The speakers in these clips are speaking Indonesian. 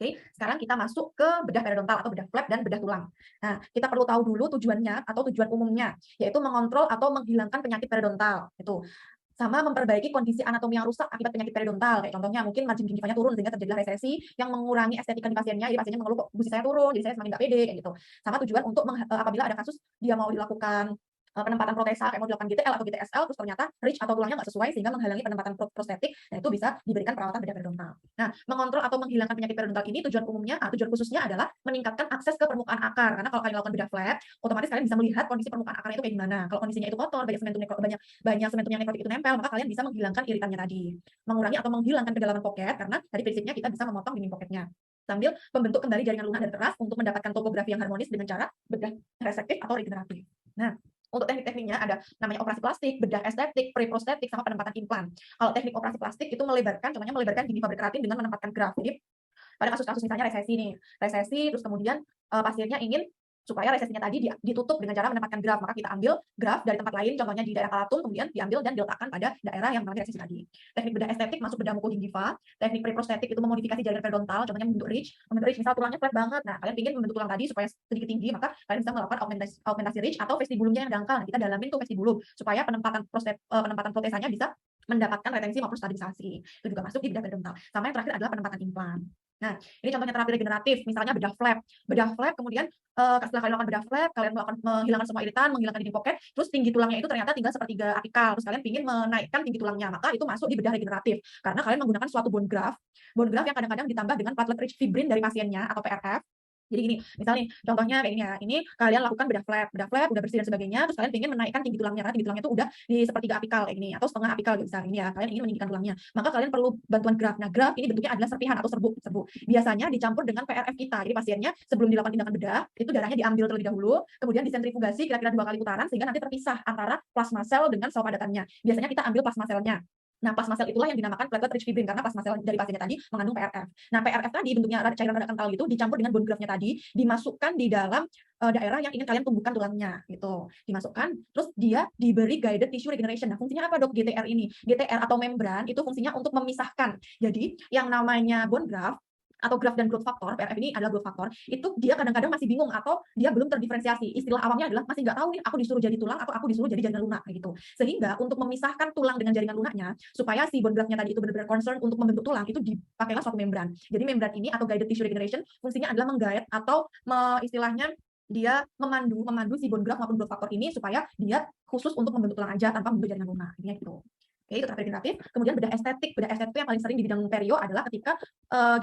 Oke, sekarang kita masuk ke bedah periodontal atau bedah flap dan bedah tulang. Nah, kita perlu tahu dulu tujuannya atau tujuan umumnya, yaitu mengontrol atau menghilangkan penyakit periodontal. Itu sama memperbaiki kondisi anatomi yang rusak akibat penyakit periodontal. Kayak contohnya mungkin margin gingivanya turun sehingga terjadilah resesi yang mengurangi estetika di pasiennya. Jadi pasiennya mengeluh kok gusi saya turun, jadi saya semakin nggak pede kayak gitu. Sama tujuan untuk apabila ada kasus dia mau dilakukan penempatan protesa kayak mau dilakukan GTL atau GTSL terus ternyata ridge atau tulangnya nggak sesuai sehingga menghalangi penempatan prostetik, nah itu bisa diberikan perawatan bedah periodontal. Nah, mengontrol atau menghilangkan penyakit periodontal ini tujuan umumnya, tujuan khususnya adalah meningkatkan akses ke permukaan akar. Karena kalau kalian melakukan bedah flap, otomatis kalian bisa melihat kondisi permukaan akarnya itu kayak gimana. Kalau kondisinya itu kotor, banyak sementum yang nekrotik itu nempel, maka kalian bisa menghilangkan iritannya tadi, mengurangi atau menghilangkan kedalaman pocket karena dari prinsipnya kita bisa memotong dinding pocketnya sambil membentuk kembali jaringan lunak dan keras untuk mendapatkan topografi yang harmonis dengan cara bedah resektif atau regeneratif. Nah, untuk teknik-tekniknya ada namanya operasi plastik, bedah estetik, preprostetik, sama penempatan implan. Kalau teknik operasi plastik itu contohnya melebarkan gingiva berkeratin dengan menempatkan graft. Jadi pada kasus-kasus misalnya resesi nih, resesi terus kemudian pasiennya ingin supaya resesinya tadi ditutup dengan cara menempatkan graft, maka kita ambil graft dari tempat lain, contohnya di daerah kalatum, kemudian diambil dan diletakkan pada daerah yang mengalami resesi tadi. Teknik bedah estetik masuk bedah mukogingiva, teknik preprostetik itu memodifikasi jaringan periodontal, contohnya membentuk ridge, misal tulangnya flat banget, nah kalian ingin membentuk tulang tadi supaya sedikit tinggi, maka kalian bisa melakukan augmentasi ridge atau vestibulumnya yang dangkal. Nah, kita dalamin tuh vestibulum supaya penempatan protesanya bisa mendapatkan retensi maupun stabilisasi. Itu juga masuk di bedah periodontal. Sama yang terakhir adalah penempatan implan. Nah, ini contohnya terapi regeneratif, misalnya bedah flap. Bedah flap kemudian setelah kalian melakukan bedah flap, kalian melakukan menghilangkan semua iritan, menghilangkan dinding pocket, terus tinggi tulangnya itu ternyata tinggal sepertiga apikal, terus kalian ingin menaikkan tinggi tulangnya, maka itu masuk di bedah regeneratif. Karena kalian menggunakan suatu bone graft yang kadang-kadang ditambah dengan platelet rich fibrin dari pasiennya atau PRF. Jadi gini, misal nih, contohnya kayak ini ya, ini kalian lakukan bedah flap udah bersih dan sebagainya, terus kalian ingin menaikkan tinggi tulangnya, karena tinggi tulangnya itu udah di sepertiga apikal kayak gini, atau setengah apikal gitu misalnya ini ya, kalian ingin meninggikan tulangnya, maka kalian perlu bantuan graft. Nah, graft ini bentuknya adalah serpihan atau serbuk. Biasanya dicampur dengan PRF kita. Jadi pasiennya sebelum dilakukan tindakan bedah, itu darahnya diambil terlebih dahulu, kemudian disentrifugasi kira-kira 2 kali putaran sehingga nanti terpisah antara plasma sel dengan sel padatannya. Biasanya kita ambil plasma selnya. Nah, plasma sel itulah yang dinamakan platelet rich fibrin karena plasma sel dari pasiennya tadi mengandung PRF. Nah, PRF tadi bentuknya cairan rada kental gitu, dicampur dengan bone graftnya tadi, dimasukkan di dalam daerah yang ingin kalian tumbuhkan tulangnya gitu. Dimasukkan, terus dia diberi guided tissue regeneration. Nah, fungsinya apa, Dok, GTR ini? GTR atau membran itu fungsinya untuk memisahkan. Jadi, yang namanya bone graft atau graft dan growth factor, PRF ini adalah growth factor, itu dia kadang-kadang masih bingung atau dia belum terdiferensiasi. Istilah awamnya adalah masih nggak tahu nih aku disuruh jadi tulang atau aku disuruh jadi jaringan lunak gitu. Sehingga untuk memisahkan tulang dengan jaringan lunaknya, supaya si bone graftnya tadi itu benar-benar concern untuk membentuk tulang, itu dipakailah suatu membran. Jadi membran ini atau guided tissue regeneration fungsinya adalah menggait atau istilahnya dia memandu si bone graft maupun growth factor ini supaya dia khusus untuk membentuk tulang aja tanpa membentuk jaringan lunak. Ini gitu. Oke, itu terapi regeneratif. Kemudian bedah estetik. Bedah estetik itu yang paling sering di bidang perio adalah ketika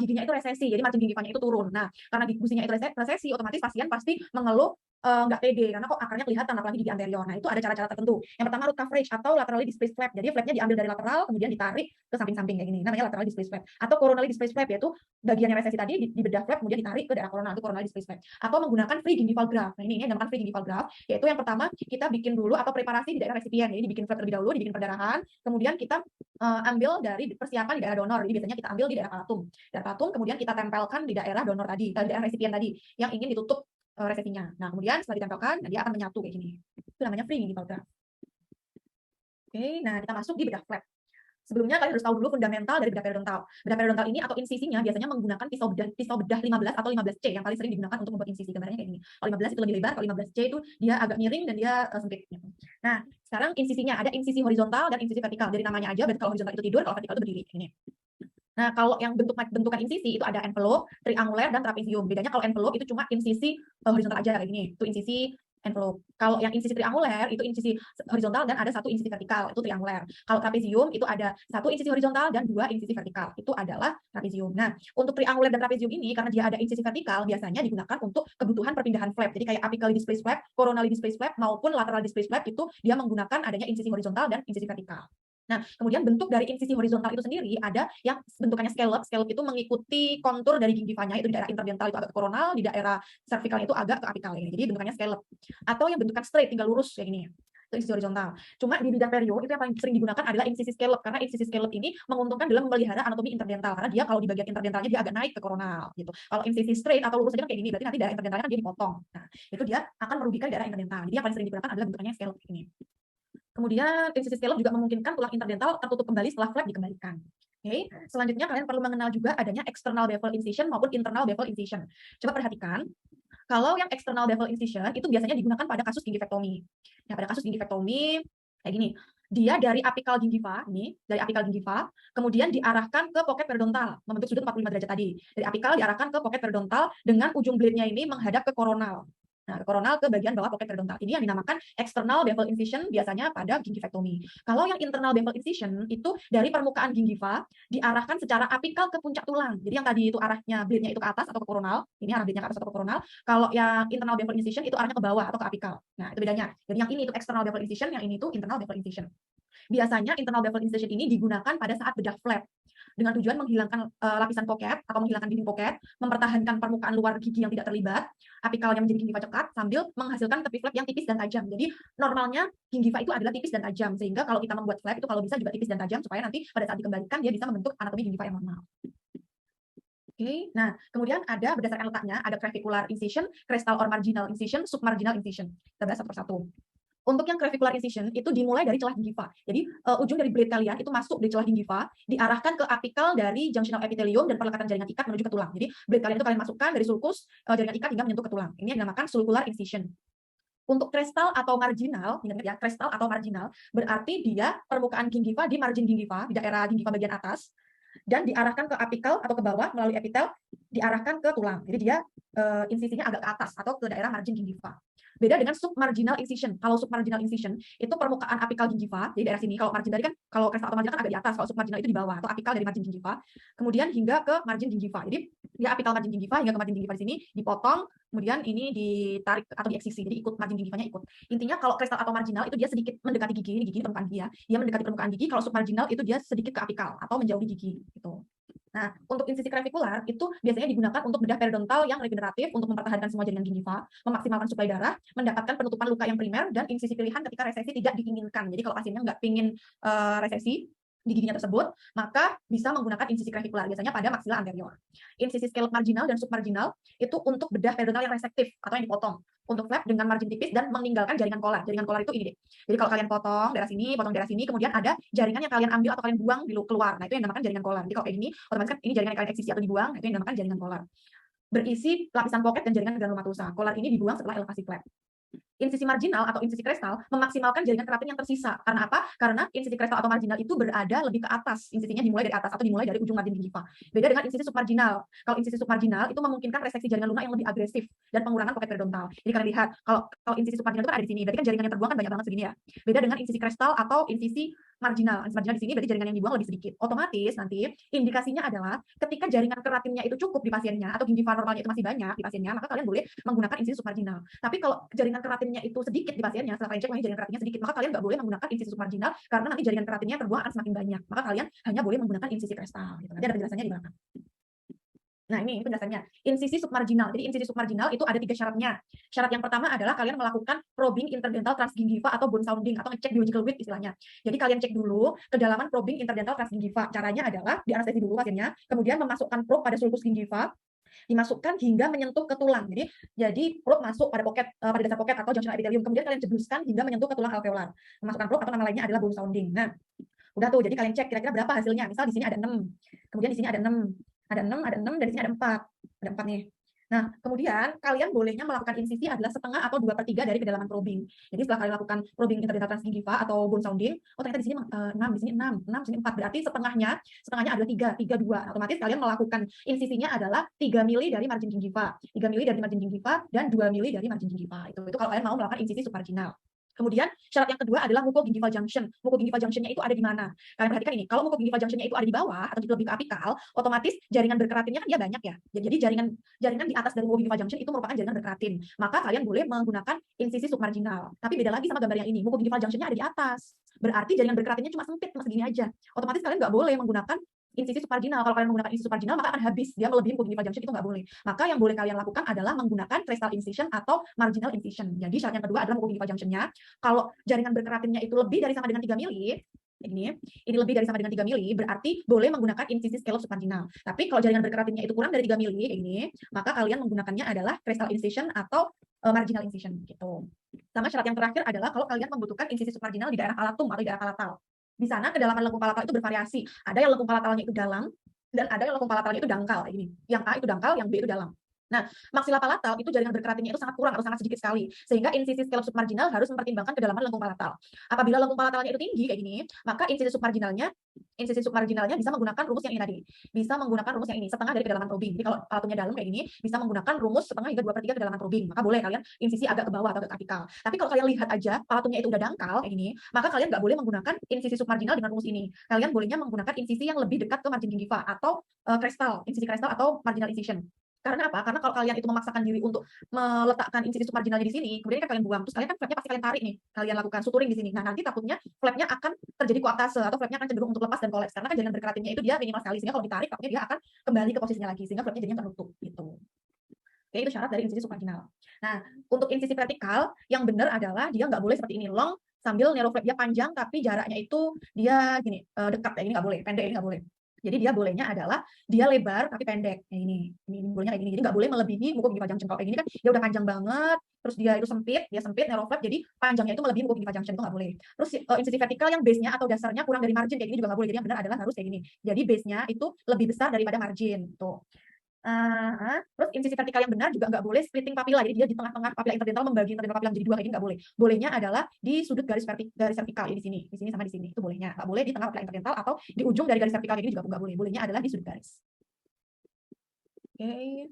giginya itu resesi, jadi margin gingivanya itu turun. Nah, karena gusinya itu resesi, otomatis pasien pasti mengeluh nggak pede karena kok akarnya kelihatan apalagi gigi anterior. Nah, itu ada cara-cara tertentu. Yang pertama root coverage atau laterally displaced flap. Jadi flapnya diambil dari lateral kemudian ditarik ke samping-samping kayak gini. Namanya laterally displaced flap. Atau coronally displaced flap, yaitu bagian yang resesi tadi di bedah flap kemudian ditarik ke daerah coronal, itu coronally displaced flap. Atau menggunakan free gingival graft. Nah, ini dinamakan free gingival graft, yaitu yang pertama kita bikin dulu atau preparasi di daerah resipien. Jadi dibikin flap terlebih dahulu, dibikin perdarahan, kemudian kita ambil dari persiapan di daerah donor. Jadi biasanya kita ambil di daerah palatum. Daerah palatum kemudian kita tempelkan di daerah donor tadi, di daerah resipien tadi yang ingin ditutup resesinya. Nah, kemudian setelah ditempelkan, dia akan menyatu kayak gini. Itu namanya free gingival graft. Oke, nah kita masuk di bedah flap. Sebelumnya kalian harus tahu dulu fundamental dari bedah periodontal. Bedah periodontal ini atau insisinya biasanya menggunakan pisau bedah 15 atau 15C yang paling sering digunakan untuk membuat insisi. Gambarnya kayak gini. Kalau 15 itu lebih lebar, kalau 15C itu dia agak miring dan dia sempit. Nah, sekarang insisinya ada insisi horizontal dan insisi vertikal. Dari namanya aja, berarti kalau horizontal itu tidur, kalau vertikal itu berdiri. Ini. Nah, kalau yang bentukan insisi itu ada envelope, triangular, dan trapezium. Bedanya kalau envelope itu cuma insisi horizontal aja kayak gini. Itu insisi envelope. Kalau yang insisi triangular itu insisi horizontal dan ada satu insisi vertikal, itu triangular. Kalau trapezium itu ada satu insisi horizontal dan 2 insisi vertikal, itu adalah trapezium. Nah, untuk triangular dan trapezium ini karena dia ada insisi vertikal biasanya digunakan untuk kebutuhan perpindahan flap. Jadi kayak apically displaced flap, coronally displaced flap maupun lateral displaced flap itu dia menggunakan adanya insisi horizontal dan insisi vertikal. Nah, kemudian bentuk dari insisi horizontal itu sendiri ada yang bentukannya scallop. Scallop itu mengikuti kontur dari gingivanya, itu di daerah interdental itu agak ke coronal, di daerah cervical itu agak ke apikal ini. Jadi bentukannya scallop. Atau yang bentukan straight, tinggal lurus kayak gini. Itu insisi horizontal. Cuma di bidang perio itu yang paling sering digunakan adalah insisi scallop karena insisi scallop ini menguntungkan dalam memelihara anatomi interdental karena dia kalau di bagian interdentalnya dia agak naik ke coronal gitu. Kalau insisi straight atau lurus aja kan kayak gini, berarti nanti daerah interdentalnya kan dia dipotong. Nah, itu dia akan merugikan daerah interdental. Jadi yang paling sering digunakan adalah bentukannya scallop ini. Kemudian insisi scallop juga memungkinkan tulang interdental tertutup kembali setelah flap dikembalikan. Oke, selanjutnya kalian perlu mengenal juga adanya external bevel incision maupun internal bevel incision. Coba perhatikan, kalau yang external bevel incision itu biasanya digunakan pada kasus gingivectomy. Ya, pada kasus gingivectomy kayak gini. Dia dari apikal gingiva, ini dari apikal gingiva, kemudian diarahkan ke pocket periodontal membentuk sudut 45 derajat tadi. Dari apikal diarahkan ke pocket periodontal dengan ujung blade-nya ini menghadap ke koronal. Nah, koronal ke bagian bawah pocket periodontal. Ini yang dinamakan external bevel incision biasanya pada gingivectomy. Kalau yang internal bevel incision itu dari permukaan gingiva diarahkan secara apikal ke puncak tulang. Jadi yang tadi itu arahnya blade-nya itu ke atas atau ke koronal. Ini arah blade-nya ke atas atau ke koronal. Kalau yang internal bevel incision itu arahnya ke bawah atau ke apikal. Nah, itu bedanya. Jadi yang ini itu external bevel incision, yang ini itu internal bevel incision. Biasanya internal bevel incision ini digunakan pada saat bedah flap dengan tujuan menghilangkan lapisan pocket atau menghilangkan dinding pocket, mempertahankan permukaan luar gigi yang tidak terlibat, apikalnya menjadi gingiva cekat sambil menghasilkan tepi flap yang tipis dan tajam. Jadi normalnya gingiva itu adalah tipis dan tajam, sehingga kalau kita membuat flap itu kalau bisa juga tipis dan tajam supaya nanti pada saat dikembalikan dia bisa membentuk anatomi gingiva yang normal. Oke, nah kemudian ada berdasarkan letaknya ada clavicular incision, crestal or marginal incision, submarginal incision. Kita bahas satu persatu. Untuk yang clavicular incision itu dimulai dari celah gingiva. Jadi ujung dari blade kalian itu masuk di celah gingiva, diarahkan ke apikal dari junction of epithelium dan perlekatan jaringan ikat menuju ke tulang. Jadi blade kalian itu kalian masukkan dari sulcus jaringan ikat hingga menyentuh ke tulang. Ini yang dinamakan sulcular incision. Untuk crestal atau marginal, ingat ya, crestal atau marginal berarti dia permukaan gingiva di margin gingiva, di daerah gingiva bagian atas, dan diarahkan ke apikal atau ke bawah melalui epitel, diarahkan ke tulang. Jadi dia insisinya agak ke atas atau ke daerah margin gingiva. Beda dengan submarginal incision. Kalau submarginal incision itu permukaan apikal gingiva, jadi daerah sini. Kalau margin tadi kan, kalau crestal atau marginal kan agak di atas, kalau submarginal itu di bawah atau apikal dari margin gingiva. Kemudian hingga ke margin gingiva. Jadi dia apikal margin gingiva hingga ke margin gingiva di sini dipotong, kemudian ini ditarik atau dieksisi. Jadi ikut margin gingivanya ikut. Intinya kalau crestal atau marginal itu dia sedikit mendekati gigi, ini gigi permukaan gigi ya. Dia mendekati permukaan gigi. Kalau submarginal itu dia sedikit ke apikal atau menjauhi gigi gitu. Nah, untuk insisi clavikular itu biasanya digunakan untuk bedah periodontal yang regeneratif untuk mempertahankan semua jaringan gingiva, memaksimalkan suplai darah, mendapatkan penutupan luka yang primer, dan insisi pilihan ketika resesi tidak diinginkan. Jadi kalau pasiennya nggak pingin resesi di giginya tersebut, maka bisa menggunakan insisi clavikular biasanya pada maksila anterior. Insisi scallop marginal dan submarginal itu untuk bedah periodontal yang resektif atau yang dipotong. Untuk flap dengan margin tipis dan meninggalkan jaringan kolar. Jaringan kolar itu ini deh. Jadi kalau kalian potong daerah sini, kemudian ada jaringan yang kalian ambil atau kalian buang di keluar. Nah, itu yang dinamakan jaringan kolar. Jadi kalau kayak gini, otomatis kan ini jaringan yang kalian eksisi atau dibuang, nah itu yang dinamakan jaringan kolar. Berisi lapisan pocket dan jaringan granulomatosa. Kolar ini dibuang setelah elevasi flap. Insisi marginal atau insisi crestal memaksimalkan jaringan keratin yang tersisa. Karena apa? Karena insisi crestal atau marginal itu berada lebih ke atas. Insisinya dimulai dari atas atau dimulai dari ujung margin gingiva. Beda dengan insisi submarginal. Kalau insisi submarginal itu memungkinkan reseksi jaringan lunak yang lebih agresif dan pengurangan pocket periodontal. Jadi kalian lihat, kalau insisi submarginal itu kan ada di sini, berarti kan jaringan yang terbuang kan banyak banget segini ya. Beda dengan insisi crestal atau insisi marginal. Insisi marginal di sini berarti jaringan yang dibuang lebih sedikit. Otomatis nanti indikasinya adalah ketika jaringan keratinnya itu cukup di pasiennya atau gingiva normalnya itu masih banyak di pasiennya, maka kalian boleh menggunakan insisi submarginal. Tapi kalau jaringan keratinnya itu sedikit di pasiennya, setelah kalian cek jaringan keratinnya sedikit, maka kalian nggak boleh menggunakan insisi submarginal karena nanti jaringan keratinnya terbuang akan semakin banyak. Maka kalian hanya boleh menggunakan insisi crestal. Gitu. Nanti ada penjelasannya di belakang. Nah, ini penjelasannya. Insisi submarginal. Jadi insisi submarginal itu ada 3 syaratnya. Syarat yang pertama adalah kalian melakukan probing interdental transgingiva atau bone sounding atau ngecek biological width istilahnya. Jadi kalian cek dulu kedalaman probing interdental transgingiva. Caranya adalah dianestesi dulu pasiennya, kemudian memasukkan probe pada sulcus gingiva, dimasukkan hingga menyentuh ke tulang. Jadi probe masuk pada pocket, pada dasar pocket atau junction epithelium. Kemudian kalian jebluskan hingga menyentuh ke tulang alveolar. Memasukkan probe atau nama lainnya adalah bone sounding. Nah, udah tuh. Jadi kalian cek kira-kira berapa hasilnya. Misal di sini ada 6. Kemudian di sini ada 6. Ada 6, dan di sini ada 4. Ada 4 nih. Nah, kemudian kalian bolehnya melakukan insisi adalah setengah atau 2/3 dari kedalaman probing. Jadi setelah kalian lakukan probing interdental transgingiva atau bone sounding, oh ternyata di sini 6, di sini 6, di sini 4. Berarti setengahnya adalah 3, 2. Otomatis kalian melakukan insisinya adalah 3 mili dari margin gingiva, 3 mili dari margin gingiva, dan 2 mili dari margin gingiva. Itu kalau kalian mau melakukan insisi submarginal. Kemudian syarat yang kedua adalah mucogingival junction. Mucogingival junctionnya itu ada di mana? Kalian perhatikan ini, kalau mucogingival junctionnya itu ada di bawah atau lebih ke apikal, otomatis jaringan berkeratinnya kan dia banyak ya. Jadi jaringan di atas dari mucogingival junction itu merupakan jaringan berkeratin. Maka kalian boleh menggunakan insisi submarginal. Tapi beda lagi sama gambar yang ini, mucogingival junctionnya ada di atas. Berarti jaringan berkeratinnya cuma sempit, cuma segini aja. Otomatis kalian nggak boleh menggunakan insisi submarginal. Kalau kalian menggunakan insisi submarginal maka akan habis, dia melebihi mucogingival junction, itu nggak boleh. Maka yang boleh kalian lakukan adalah menggunakan crestal incision atau marginal incision. Jadi syarat yang kedua adalah mucogingival junctionnya. Kalau jaringan berkeratinnya itu lebih dari sama dengan 3 mili, ini lebih dari sama dengan 3 mili, berarti boleh menggunakan insisi scallop submarginal. Tapi kalau jaringan berkeratinnya itu kurang dari 3 mili, ini, maka kalian menggunakannya adalah crestal incision atau marginal incision gitu. Sama syarat yang terakhir adalah kalau kalian membutuhkan insisi submarginal di daerah palatum atau di daerah palatal. Di sana kedalaman lengkung palatal itu bervariasi. Ada yang lengkung palatalnya itu dalam dan ada yang lengkung palatalnya itu dangkal kayak gini. Yang A itu dangkal, yang B itu dalam. Nah, maksila palatal itu jaringan berkeratinnya itu sangat kurang atau sangat sedikit sekali, sehingga insisi scalp submarginal harus mempertimbangkan kedalaman lengkung palatal. Apabila lengkung palatalnya itu tinggi kayak gini, maka insisi submarginalnya bisa menggunakan rumus yang ini tadi. Bisa menggunakan rumus yang ini, setengah dari kedalaman probing. Jadi kalau palatumnya dalam kayak gini, bisa menggunakan rumus setengah hingga 2/3 kedalaman probing. Maka boleh kalian insisi agak ke bawah atau ke apikal. Tapi kalau kalian lihat aja palatumnya itu udah dangkal kayak gini, maka kalian nggak boleh menggunakan insisi submarginal dengan rumus ini. Kalian bolehnya menggunakan insisi yang lebih dekat ke margin gingiva atau insisi krestal atau marginal incision. Karena apa? Karena kalau kalian itu memaksakan diri untuk meletakkan insisi submarginalnya di sini, kemudian kan kalian buang, terus kalian kan flapnya pasti kalian tarik nih, kalian lakukan suturing di sini. Nah, nanti takutnya flapnya akan terjadi koaktase atau flapnya akan cenderung untuk lepas dan kolaps karena kan jaringan berkeratinnya itu dia minimal sekali, sehingga kalau ditarik takutnya dia akan kembali ke posisinya lagi sehingga flapnya jadinya tertutup gitu. Oke, itu syarat dari insisi submarginal. Nah, untuk insisi vertikal yang benar adalah dia nggak boleh seperti ini long sambil narrow flap dia panjang tapi jaraknya itu dia gini dekat kayak gini nggak boleh, pendek ini nggak boleh. Jadi dia bolehnya adalah dia lebar tapi pendek kayak ini bolehnya kayak gini. Jadi nggak boleh melebihi muka gingiva junction. Kalau kayak gini kan dia udah panjang banget, terus dia itu sempit, narrow flap, jadi panjangnya itu melebihi muka gingiva junction itu nggak boleh. Terus insisi vertikal yang base-nya atau dasarnya kurang dari margin kayak gini juga nggak boleh. Jadi yang benar adalah harus kayak gini. Jadi base-nya itu lebih besar daripada margin tuh. Terus insisi vertikal yang benar juga nggak boleh splitting papilla, jadi dia di tengah-tengah papilla interdental membagi interdental papilla menjadi dua kayak gini nggak boleh. Bolehnya adalah di sudut garis vertikal ya, di sini sama di sini itu bolehnya. Nggak boleh di tengah papilla interdental atau di ujung dari garis vertikal kayak gini juga nggak boleh. Bolehnya adalah di sudut garis. Oke.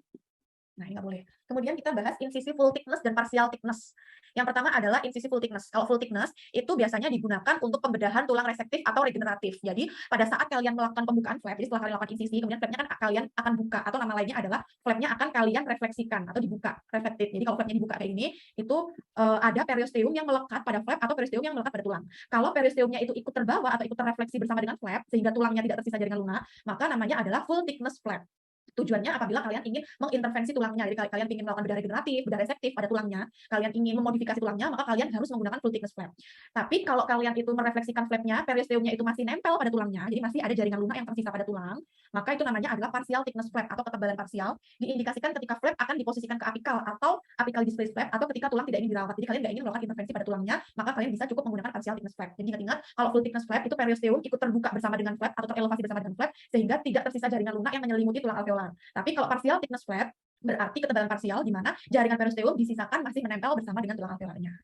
Nah, ini nggak boleh. Kemudian kita bahas insisi full thickness dan partial thickness. Yang pertama adalah insisi full thickness. Kalau full thickness itu biasanya digunakan untuk pembedahan tulang resektif atau regeneratif. Jadi pada saat kalian melakukan pembukaan flap, jadi setelah kalian melakukan insisi, kemudian flapnya kan kalian akan buka atau nama lainnya adalah flapnya akan kalian refleksikan atau dibuka, reflected. Jadi kalau flapnya dibuka kayak ini, itu ada periosteum yang melekat pada flap atau periosteum yang melekat pada tulang. Kalau periosteumnya itu ikut terbawa atau ikut terrefleksi bersama dengan flap sehingga tulangnya tidak tersisa jaringan lunak, maka namanya adalah full thickness flap. Tujuannya apabila kalian ingin mengintervensi tulangnya, jadi kalian ingin melakukan bedah regeneratif, bedah reseptif pada tulangnya, kalian ingin memodifikasi tulangnya, maka kalian harus menggunakan full thickness flap. Tapi kalau kalian itu merefleksikan flapnya, periosteumnya itu masih nempel pada tulangnya, jadi masih ada jaringan lunak yang tersisa pada tulang, maka itu namanya adalah partial thickness flap atau ketebalan parsial, diindikasikan ketika flap akan diposisikan ke apikal atau apical displaced flap atau ketika tulang tidak ingin dirawat. Jadi kalian nggak ingin melakukan intervensi pada tulangnya, maka kalian bisa cukup menggunakan partial thickness flap. Jadi ingat-ingat, kalau full thickness flap itu periosteum ikut terbuka bersama dengan flap atau terelevasi bersama dengan flap sehingga tidak tersisa jaringan lunak yang menyelimuti tulang alveolar. Tapi kalau partial thickness flap berarti ketebalan parsial di mana jaringan periosteum disisakan masih menempel bersama dengan tulang alveolarnya.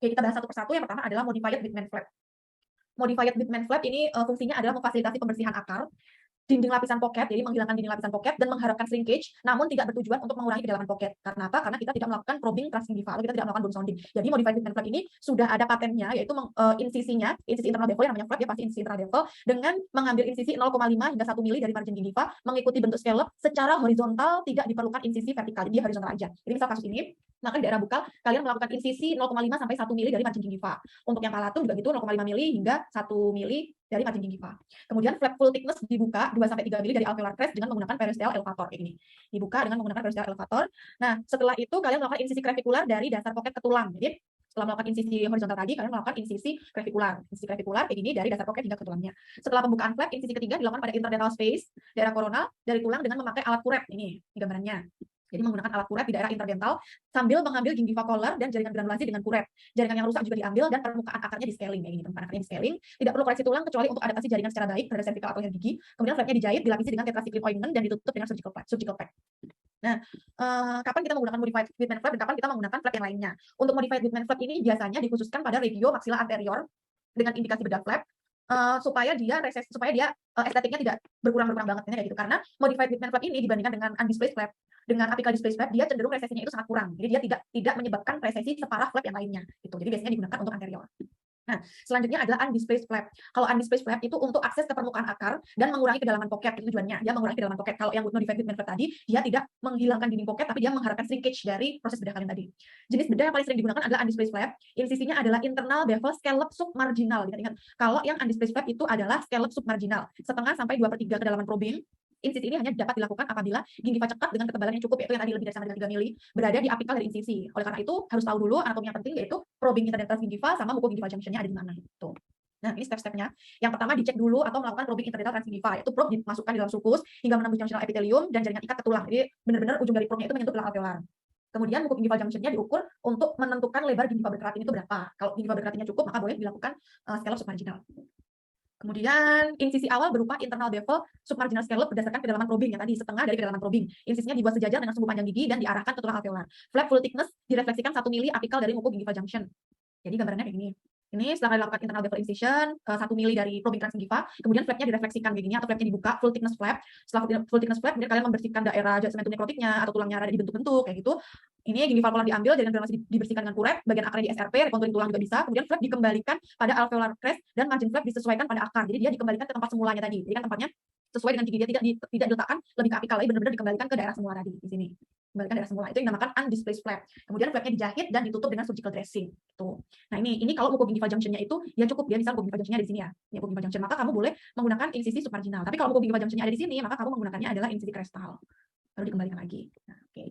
Oke, kita bahas satu persatu. Yang pertama adalah modified Whitman flap. Modified Whitman flap ini fungsinya adalah memfasilitasi pembersihan akar dinding lapisan pocket, jadi menghilangkan dinding lapisan pocket dan mengharapkan shrinkage, namun tidak bertujuan untuk mengurangi kedalaman pocket. Karena apa? Karena kita tidak melakukan probing transgingiva, atau kita tidak melakukan bone sounding. Jadi modified Whitman flap ini sudah ada patennya, yaitu insisi internal bevel yang namanya flap, ya pasti insisi internal bevel, dengan mengambil insisi 0,5 hingga 1 mili dari margin gingiva, mengikuti bentuk scallop secara horizontal, tidak diperlukan insisi vertikal, jadi horizontal aja. Jadi misal kasus ini, maka di daerah bukal kalian melakukan insisi 0,5 sampai 1 mili dari margin gingiva. Untuk yang palatum juga gitu 0,5 mili hingga 1 mili dari margin gingiva. Kemudian flap full thickness dibuka 2 sampai 3 mili dari alveolar crest dengan menggunakan periosteal elevator kayak gini. Dibuka dengan menggunakan periosteal elevator. Nah, setelah itu kalian melakukan insisi clavikular dari dasar pocket ke tulang. Jadi setelah melakukan insisi horizontal tadi, kalian melakukan insisi clavikular. Insisi clavikular kayak gini dari dasar pocket hingga ke tulangnya. Setelah pembukaan flap, insisi ketiga dilakukan pada interdental space, daerah koronal dari tulang dengan memakai alat kuret. Ini gambarannya. Jadi menggunakan alat kuret di daerah interdental sambil mengambil gingiva collar dan jaringan granulasi dengan kuret. Jaringan yang rusak juga diambil dan permukaan akarnya di scaling kayak gini. Permukaan akarnya di scaling. Tidak perlu koreksi tulang kecuali untuk adaptasi jaringan secara baik terhadap cervical atau leher gigi. Kemudian flapnya dijahit, dilapisi dengan tetracycline ointment dan ditutup dengan surgical pack. Nah, kapan kita menggunakan modified Whitman flap dan kapan kita menggunakan flap yang lainnya? Untuk modified Whitman flap ini biasanya dikhususkan pada regio maxilla anterior dengan indikasi bedah flap. Supaya dia estetiknya tidak berkurang banget kayak gitu. Karena modified Whitman flap ini dibandingkan dengan undisplaced flap, dengan apical displaced flap, dia cenderung resesinya itu sangat kurang. Jadi dia tidak menyebabkan resesi separah flap yang lainnya gitu. Jadi biasanya digunakan untuk anterior. Nah, selanjutnya adalah undisplaced flap. Kalau undisplaced flap itu untuk akses ke permukaan akar dan mengurangi kedalaman pocket, itu tujuannya. Dia mengurangi kedalaman pocket. Kalau yang modified Whitman flap tadi, dia tidak menghilangkan dinding pocket, tapi dia mengharapkan shrinkage dari proses bedah kalian tadi. Jenis bedah yang paling sering digunakan adalah undisplaced flap. Insisinya adalah internal bevel scallop submarginal. Ingat, kalau yang undisplaced flap itu adalah scallop submarginal, setengah sampai 2/3 kedalaman probing. Insisi ini hanya dapat dilakukan apabila gingiva cekat dengan ketebalan yang cukup, yaitu yang tadi lebih dari sama dengan 3 mili, berada di apikal dari insisi. Oleh karena itu, harus tahu dulu anatomi yang penting, yaitu probing interdental gingiva sama muko gingiva junctionnya ada di mana. Tuh. Nah, ini step-stepnya. Yang pertama dicek dulu atau melakukan probing interdental transgingiva, yaitu probe dimasukkan di dalam sulcus hingga menembus junctional epithelium dan jaringan ikat ke tulang. Jadi benar-benar ujung dari probe-nya itu menyentuh tulang alveolar. Kemudian muko gingival junction-nya diukur untuk menentukan lebar gingiva berkeratin itu berapa. Kalau gingiva berkeratinnya cukup, maka boleh dilakukan scallop submarginal. Kemudian insisi awal berupa internal bevel submarginal scallop berdasarkan kedalaman probing, yang tadi setengah dari kedalaman probing. Insisinya dibuat sejajar dengan sumbu panjang gigi dan diarahkan ke tulang alveolar. Flap full thickness direfleksikan 1 mili apikal dari muko gingival junction. Jadi gambarannya kayak gini. Ini setelah dilakukan internal bevel incision 1 mili dari probing transgingiva, kemudian flapnya direfleksikan kayak gini atau flapnya dibuka, full thickness flap. Setelah full thickness flap, kemudian kalian membersihkan daerah cementum nekrotiknya atau tulangnya ada dibentuk-bentuk kayak gitu. Ini gingival polar diambil, jaringan drenase dibersihkan dengan kuret, bagian akarnya di SRP, rekonturing tulang juga bisa. Kemudian flap dikembalikan pada alveolar crest dan margin flap disesuaikan pada akar. Jadi dia dikembalikan ke tempat semulanya tadi. Jadi kan tempatnya sesuai dengan gigi dia, tidak diletakkan lebih ke apikal lagi, benar-benar dikembalikan ke daerah semula tadi di sini. Kembalikan daerah semula. Itu yang dinamakan undisplaced flap. Kemudian flapnya dijahit dan ditutup dengan surgical dressing. Tuh. Nah, ini kalau muko gingival junction-nya itu ya cukup dia, misal muko gingival junction-nya di sini ya. Ya muko gingival junction, maka kamu boleh menggunakan insisi submarginal. Tapi kalau muko gingival junction-nya ada di sini, maka kamu menggunakannya adalah insisi crestal. Lalu dikembalikan lagi. Nah, oke.